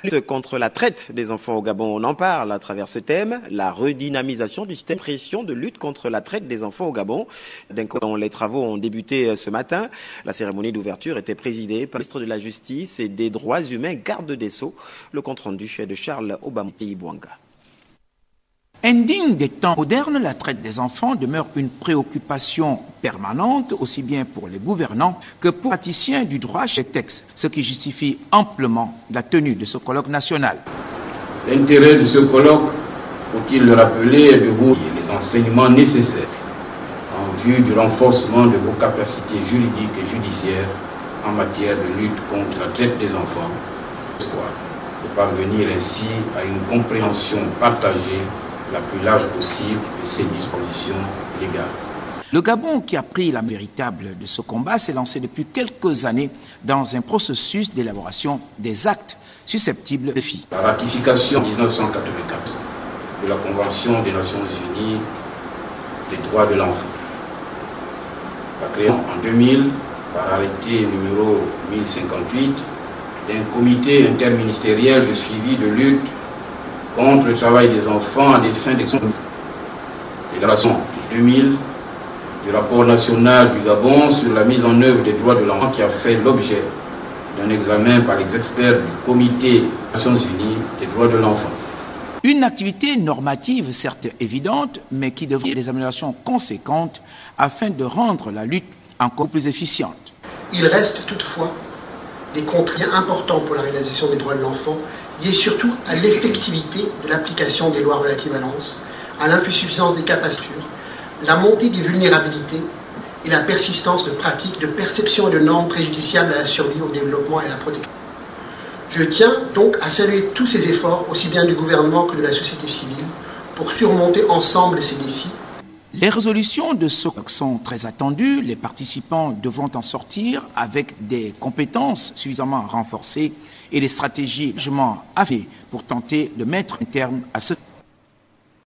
Lutte contre la traite des enfants au Gabon, on en parle à travers ce thème, la redynamisation du système pression de lutte contre la traite des enfants au Gabon. Dont les travaux ont débuté ce matin. La cérémonie d'ouverture était présidée par le ministre de la Justice et des Droits humains, garde des Sceaux. Le compte-rendu est de Charles Obama-Bouanga. Indigne des temps modernes, la traite des enfants demeure une préoccupation permanente, aussi bien pour les gouvernants que pour les praticiens du droit chez les textes, ce qui justifie amplement la tenue de ce colloque national. L'intérêt de ce colloque, faut-il le rappeler, est de vous les enseignements nécessaires en vue du renforcement de vos capacités juridiques et judiciaires en matière de lutte contre la traite des enfants, pour parvenir ainsi à une compréhension partagée la plus large possible de ces dispositions légales. Le Gabon, qui a pris la véritable de ce combat, s'est lancé depuis quelques années dans un processus d'élaboration des actes susceptibles de filles. La ratification en 1984 de la Convention des Nations Unies des droits de l'enfant. La création en 2000 par arrêté numéro 1058 d'un comité interministériel de suivi de lutte contre le travail des enfants à des fins d'exploitation. Fédération 2000 du rapport national du Gabon sur la mise en œuvre des droits de l'enfant qui a fait l'objet d'un examen par les experts du comité des Nations Unies des droits de l'enfant. Une activité normative certes évidente, mais qui devrait avoir des améliorations conséquentes afin de rendre la lutte encore plus efficiente. Il reste toutefois des contraintes importants pour la réalisation des droits de l'enfant, liées surtout à l'effectivité de l'application des lois relatives à l'enfance, à l'insuffisance des capacités, la montée des vulnérabilités et la persistance de pratiques, de perceptions et de normes préjudiciables à la survie, au développement et à la protection. Je tiens donc à saluer tous ces efforts, aussi bien du gouvernement que de la société civile, pour surmonter ensemble ces défis. Les résolutions de ce colloque sont très attendues. Les participants devront en sortir avec des compétences suffisamment renforcées et des stratégies largement affinées pour tenter de mettre un terme à ce